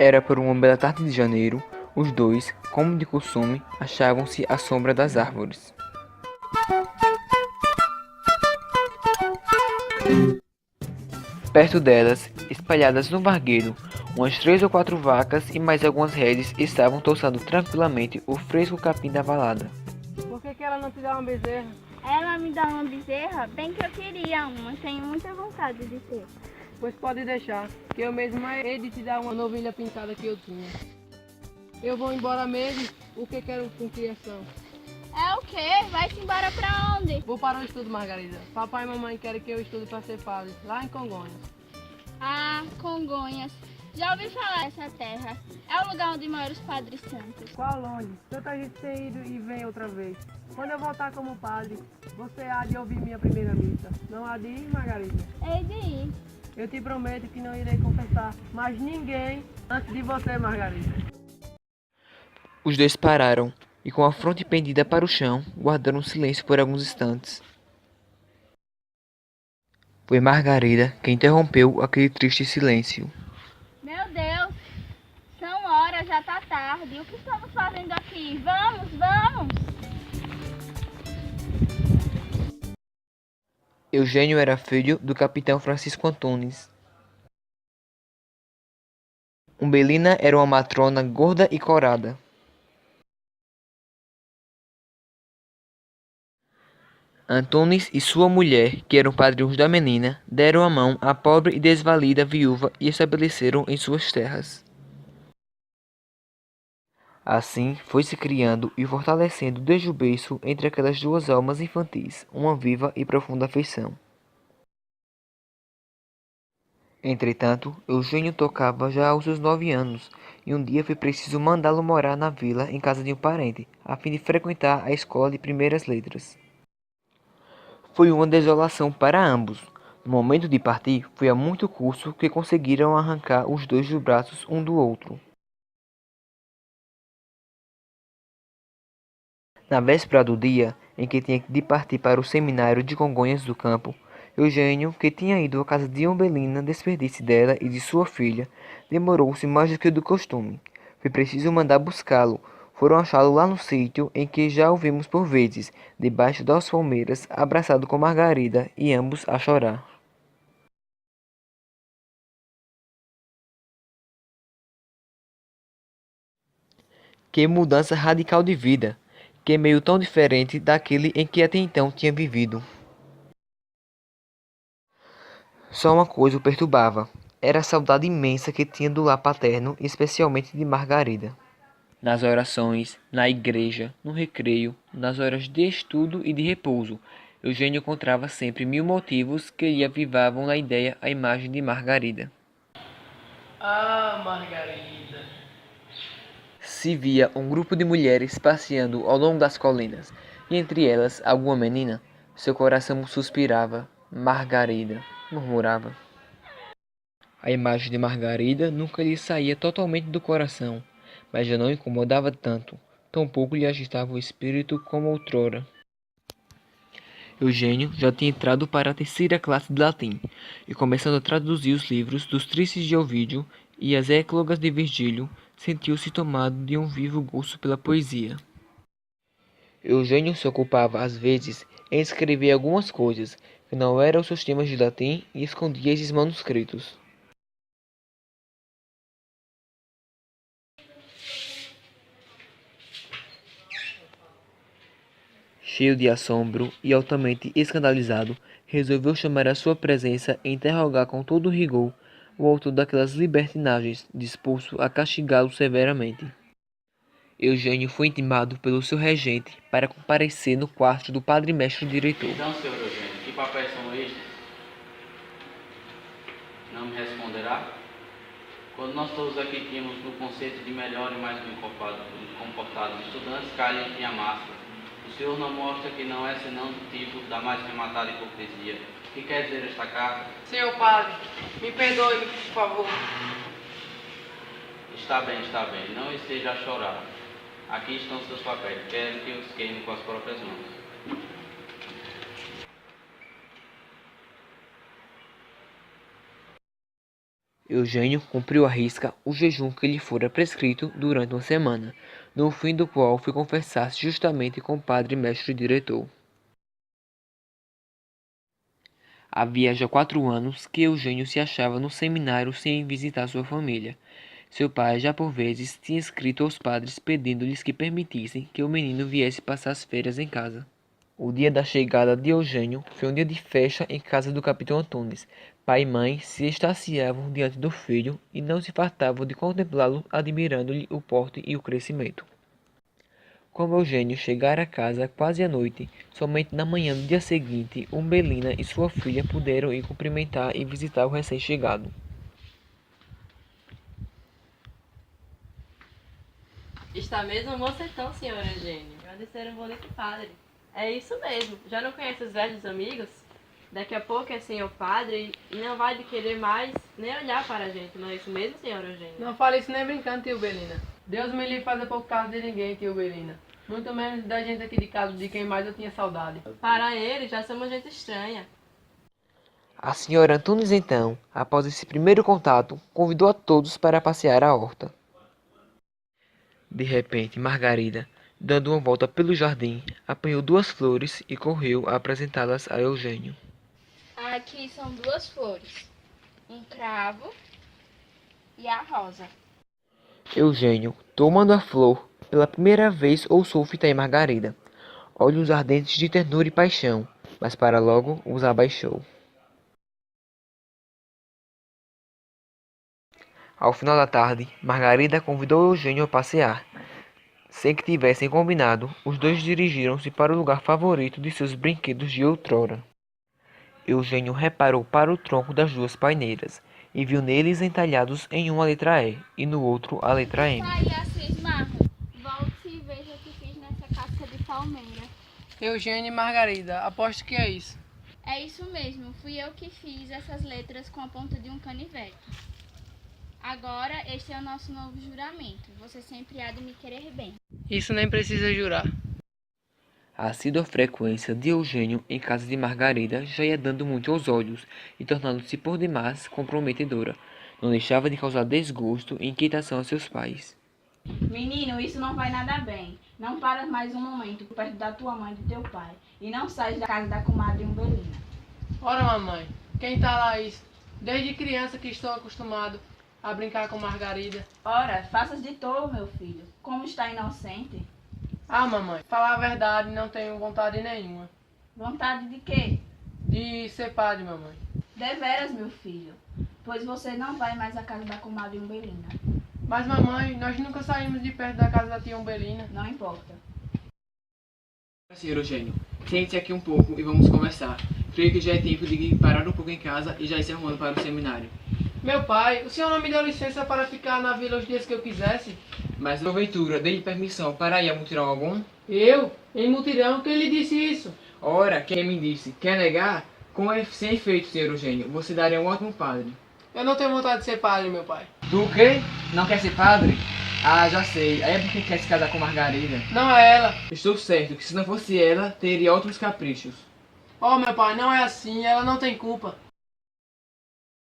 Era por uma bela tarde de janeiro. Os dois, como de costume, achavam-se à sombra das árvores. Perto delas, espalhadas no bargueiro, umas 3 ou 4 vacas e mais algumas redes estavam toçando tranquilamente o fresco capim da valada. Por que ela não te dá uma bezerra? Ela me dá uma bezerra? Bem que eu queria uma, tenho muita vontade de ter. Pois pode deixar, que eu mesmo hei de te dar uma novilha pintada que eu tinha. Eu vou embora mesmo, o que quero com criação? É o quê? Vai-se embora pra onde? Vou para o estudo, Margarida. Papai e mamãe querem que eu estude para ser padre, lá em Congonhas. Ah, Congonhas. Já ouvi falar dessa terra. É o lugar onde moram os padres santos. Qual longe? Tanta gente tem ido e vem outra vez. Quando eu voltar como padre, você há de ouvir minha primeira missa. Não há de ir, Margarida? Hei de ir. Eu te prometo que não irei confessar mais ninguém antes de você, Margarida. Os dois pararam e, com a fronte pendida para o chão, guardaram silêncio por alguns instantes. Foi Margarida quem interrompeu aquele triste silêncio. Meu Deus, são horas, já tá tarde. O que estamos fazendo aqui? Vamos, vamos! Eugênio era filho do capitão Francisco Antunes. Umbelina era uma matrona gorda e corada. Antunes e sua mulher, que eram padrinhos da menina, deram a mão à pobre e desvalida viúva e estabeleceram em suas terras. Assim foi se criando e fortalecendo desde o berço entre aquelas duas almas infantis uma viva e profunda afeição. Entretanto, Eugênio tocava já aos seus 9 anos, e um dia foi preciso mandá-lo morar na vila em casa de um parente, a fim de frequentar a escola de primeiras letras. Foi uma desolação para ambos. No momento de partir, foi a muito custo que conseguiram arrancar os dois dos braços um do outro. Na véspera do dia em que tinha de partir para o seminário de Congonhas do Campo, Eugênio, que tinha ido à casa de Umbelina despedir-se dela e de sua filha, demorou-se mais do que do costume. Foi preciso mandar buscá-lo. Foram achá-lo lá no sítio em que já o vimos por vezes, debaixo das palmeiras, abraçado com Margarida e ambos a chorar. Que mudança radical de vida! Que meio tão diferente daquele em que até então tinha vivido. Só uma coisa o perturbava. Era a saudade imensa que tinha do lar paterno, especialmente de Margarida. Nas orações, na igreja, no recreio, nas horas de estudo e de repouso, Eugênio encontrava sempre 1000 motivos que lhe avivavam na ideia a imagem de Margarida. Ah, Margarida. Se via um grupo de mulheres passeando ao longo das colinas, e entre elas alguma menina, seu coração suspirava. Margarida, murmurava. A imagem de Margarida nunca lhe saía totalmente do coração, mas já não incomodava tanto, tampouco lhe agitava o espírito como outrora. Eugênio já tinha entrado para a terceira classe de latim, e começando a traduzir os livros dos Tristes de Ovídio e as Eclogas de Virgílio, sentiu-se tomado de um vivo gosto pela poesia. Eugênio se ocupava às vezes em escrever algumas coisas que não eram os seus temas de latim e escondia esses manuscritos. Cheio de assombro e altamente escandalizado, resolveu chamar à sua presença e interrogar com todo rigor o autor daquelas libertinagens, disposto a castigá-lo severamente. Eugênio foi intimado pelo seu regente para comparecer no quarto do padre-mestre diretor. Então, senhor Eugênio, que papéis são estes? Não me responderá? Quando nós todos aqui tínhamos no conceito de melhor e mais bem comportados estudantes, calha em a máscara. O senhor não mostra que não é senão do tipo da mais rematada hipocrisia. O que quer dizer esta carta? Senhor padre, me perdoe, por favor. Está bem, não esteja a chorar. Aqui estão seus papéis, quero que os queime com as próprias mãos. Eugênio cumpriu à risca o jejum que lhe fora prescrito durante uma semana, no fim do qual foi confessar-se justamente com o padre mestre diretor. Havia já 4 anos que Eugênio se achava no seminário sem visitar sua família. Seu pai já por vezes tinha escrito aos padres pedindo-lhes que permitissem que o menino viesse passar as férias em casa. O dia da chegada de Eugênio foi um dia de festa em casa do capitão Antunes. Pai e mãe se extasiavam diante do filho e não se fartavam de contemplá-lo, admirando-lhe o porte e o crescimento. Como Eugênio chegara a casa quase à noite, somente na manhã do dia seguinte, Umbelina e sua filha puderam ir cumprimentar e visitar o recém-chegado. Está mesmo mocetão, senhor Eugênio. Vai descer um bonito padre. É isso mesmo. Já não conhece os velhos amigos? Daqui a pouco é senhor padre e não vai de querer mais nem olhar para a gente. Não é isso mesmo, senhor Eugênio? Não fale isso nem brincando, tio Belina. Deus me livre fazer pouco caso de ninguém, tio Belina. Muito menos da gente aqui de casa, de quem mais eu tinha saudade. Para ele, já somos gente estranha. A senhora Antunes, então, após esse primeiro contato, convidou a todos para passear a horta. De repente, Margarida, dando uma volta pelo jardim, apanhou 2 flores e correu a apresentá-las a Eugênio. Aqui são 2 flores, um cravo e a rosa. Eugênio, tomando a flor, pela primeira vez ousou fitar em Margarida, olhos ardentes de ternura e paixão, mas para logo os abaixou. Ao final da tarde, Margarida convidou Eugênio a passear. Sem que tivessem combinado, os dois dirigiram-se para o lugar favorito de seus brinquedos de outrora. Eugênio reparou para o tronco das 2 paineiras e viu neles entalhados em um a letra E e no outro a letra M. Pai, Assis Marro, volte e veja o que fiz nessa casca de palmeira. Eugênio e Margarida, aposto que é isso. É isso mesmo, fui eu que fiz essas letras com a ponta de um canivete. Agora, este é o nosso novo juramento. Você sempre há de me querer bem. Isso nem precisa jurar. A assídua frequência de Eugênio em casa de Margarida já ia dando muito aos olhos e tornando-se por demais comprometedora. Não deixava de causar desgosto e inquietação a seus pais. Menino, isso não vai nada bem. Não paras mais um momento perto da tua mãe e do teu pai. E não sais da casa da comadre Umbelina. Ora, mamãe, quem tá lá isso? Desde criança que estou acostumado a brincar com Margarida. Ora, faças de tolo, meu filho. Como está inocente? Ah, mamãe, falar a verdade, não tenho vontade nenhuma. Vontade de quê? De ser padre, mamãe. Deveras, meu filho. Pois você não vai mais à casa da comadre Umbelina. Mas, mamãe, nós nunca saímos de perto da casa da tia Umbelina. Não importa. Senhor Eugênio, sente-se aqui um pouco e vamos conversar. Creio que já é tempo de parar um pouco em casa e já ir se arrumando para o seminário. Meu pai, o senhor não me deu licença para ficar na vila os dias que eu quisesse? Mas porventura, dei-lhe permissão para ir a mutirão algum? Eu? Em mutirão? Quem lhe disse isso? Ora, quem me disse, quer negar? Sem efeito, senhor Eugênio, você daria um ótimo padre. Eu não tenho vontade de ser padre, meu pai. Do quê? Não quer ser padre? Ah, já sei, aí é porque quer se casar com Margarida. Não é ela. Estou certo que se não fosse ela, teria outros caprichos. Oh, meu pai, não é assim, ela não tem culpa.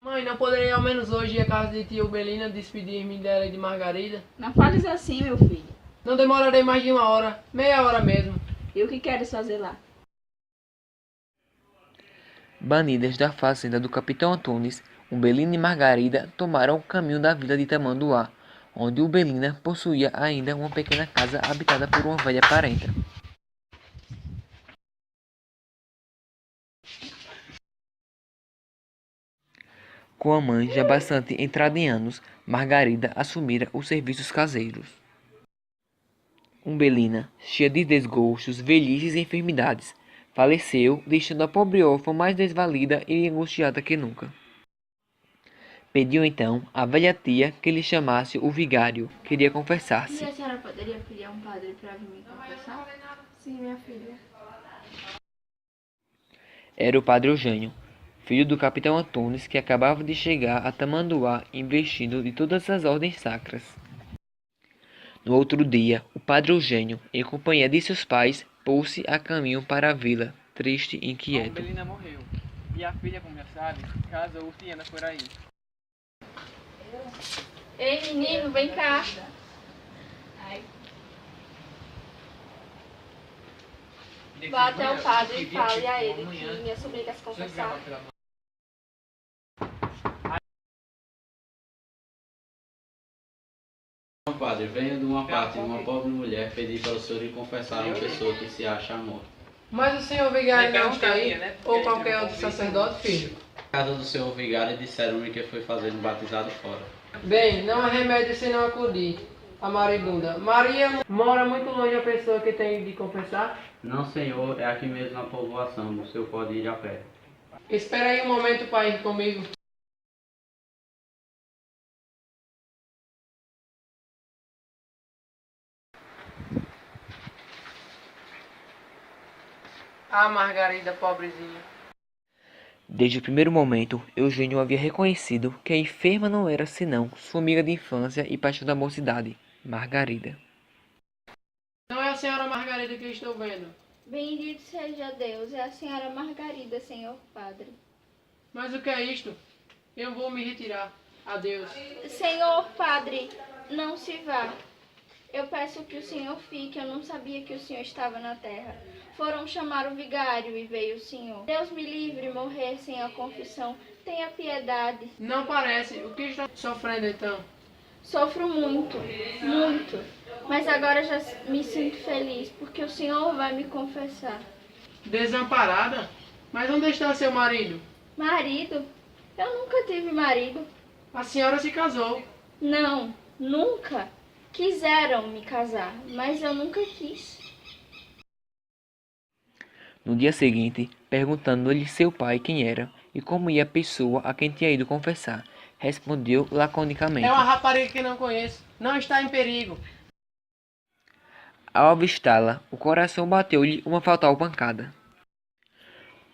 Mãe, não poderia ao menos hoje ir à casa de tia Umbelina despedir-me dela e de Margarida? Não fales assim, meu filho. Não demorarei mais de 1 hora, meia hora mesmo. E o que queres fazer lá? Banidas da fazenda do capitão Antunes, Umbelina e Margarida tomaram o caminho da vila de Tamanduá, onde Umbelina possuía ainda uma pequena casa habitada por uma velha parenta. Com a mãe já bastante entrada em anos, Margarida assumira os serviços caseiros. Umbelina, cheia de desgostos, velhices e enfermidades, faleceu, deixando a pobre órfã mais desvalida e angustiada que nunca. Pediu então à velha tia que lhe chamasse o vigário. Queria confessar-se. E a senhora poderia pedir um padre para vir me confessar? Sim, minha filha. Era o padre Eugênio, filho do capitão Antunes, que acabava de chegar a Tamanduá investido de todas as ordens sacras. No outro dia, o padre Eugênio, em companhia de seus pais, pôs-se a caminho para a vila, triste e inquieto. Umbelina morreu, e a filha, como já sabe, casou-se e anda por aí. Ei, menino, vem cá. Vá até o padre e fale a ele que minha sobrinha quer se confessar. Não, padre, venho de uma parte de uma pobre mulher pedir para o senhor ir confessar uma pessoa que se acha morta. Mas o senhor vigário não está aí, ou qualquer outro sacerdote, filho? Na casa do senhor vigário disseram-me que foi fazer um batizado fora. Bem, não há remédio se não acudir a Maribunda. Maria mora muito longe a pessoa que tem de confessar? Não, senhor, é aqui mesmo na povoação, o senhor pode ir a pé. Espera aí um momento para ir comigo. Ah, Margarida, pobrezinha. Desde o primeiro momento, Eugênio havia reconhecido que a enferma não era senão sua amiga de infância e paixão da mocidade, Margarida. Não é a senhora Margarida que eu estou vendo. Bendito seja Deus, é a senhora Margarida, senhor padre. Mas o que é isto? Eu vou me retirar. Adeus. Senhor padre, não se vá. Eu peço que o senhor fique, eu não sabia que o senhor estava na terra. Foram chamar o vigário e veio o senhor. Deus me livre morrer sem a confissão. Tenha piedade. Não parece. O que está sofrendo então? Sofro muito, muito. Mas agora já me sinto feliz, porque o senhor vai me confessar. Desamparada? Mas onde está seu marido? Marido? Eu nunca tive marido. A senhora se casou. Não, nunca. Quiseram me casar, mas eu nunca quis. No dia seguinte, perguntando-lhe seu pai quem era e como ia a pessoa a quem tinha ido confessar, respondeu laconicamente. É uma rapariga que não conheço. Não está em perigo. Ao avistá-la, o coração bateu-lhe uma fatal pancada.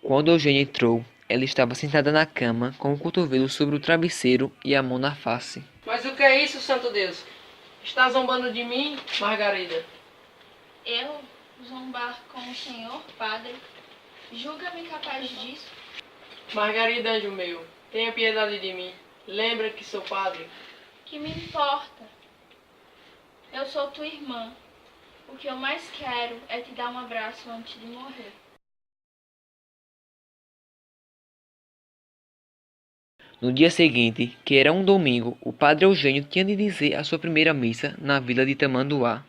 Quando Eugênia entrou, ela estava sentada na cama com o cotovelo sobre o travesseiro e a mão na face. Mas o que é isso, santo Deus? Está zombando de mim, Margarida? Eu zombar com o senhor padre? Julga-me capaz disso? Margarida, anjo meu, tenha piedade de mim. Lembra que sou padre. Que me importa? Eu sou tua irmã. O que eu mais quero é te dar um abraço antes de morrer. No dia seguinte, que era um domingo, o padre Eugênio tinha de dizer a sua primeira missa na vila de Tamanduá.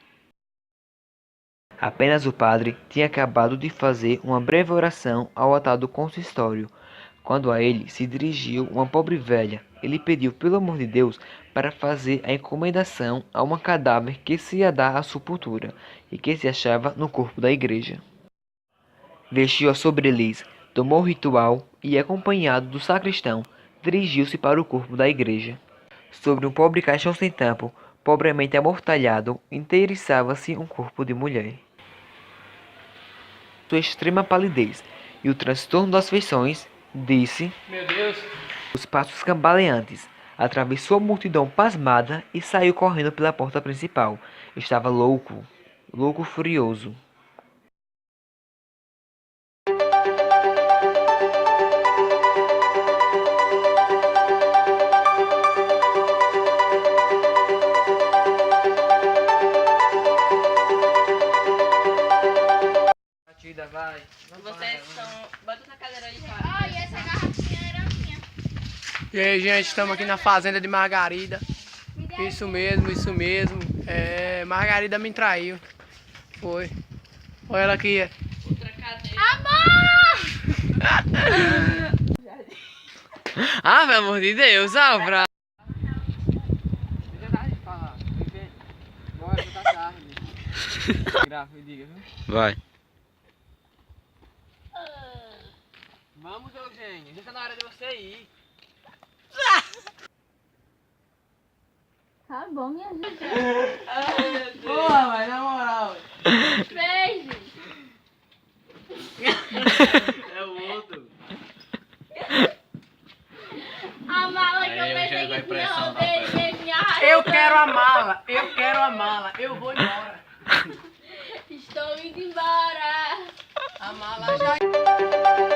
Apenas o padre tinha acabado de fazer uma breve oração ao altar do consistório, quando a ele se dirigiu uma pobre velha. Ele pediu pelo amor de Deus para fazer a encomendação a uma cadáver que se ia dar à sepultura e que se achava no corpo da igreja. Vestiu a sobreliz, tomou o ritual e, acompanhado do sacristão, dirigiu-se para o corpo da igreja. Sobre um pobre caixão sem tampo, pobremente amortalhado, inteiriçava-se um corpo de mulher. Sua extrema palidez e o transtorno das feições, disse, Meu Deus. os passos cambaleantes, atravessou a multidão pasmada e saiu correndo pela porta principal. Estava louco, furioso. Vai. Vocês são... Bota na cadeira aí, cara. Ah, e essa garrafinha era minha. E aí, gente, estamos aqui na fazenda de Margarida. Me dê Isso mesmo. Margarida me traiu. Foi. Olha ela aqui. Outra cadeira. Ah, pelo amor de Deus, Alvra! Vai. Vamos, Eugênio. Já tá na hora de você ir. Tá bom, minha gente. Porra, mas na moral. Beijo. É o outro. A mala que Aí, eu Eugênio pensei vai que pressão, não dei minha raiva. Eu quero a mala. Eu vou embora. Estou indo embora. A mala já...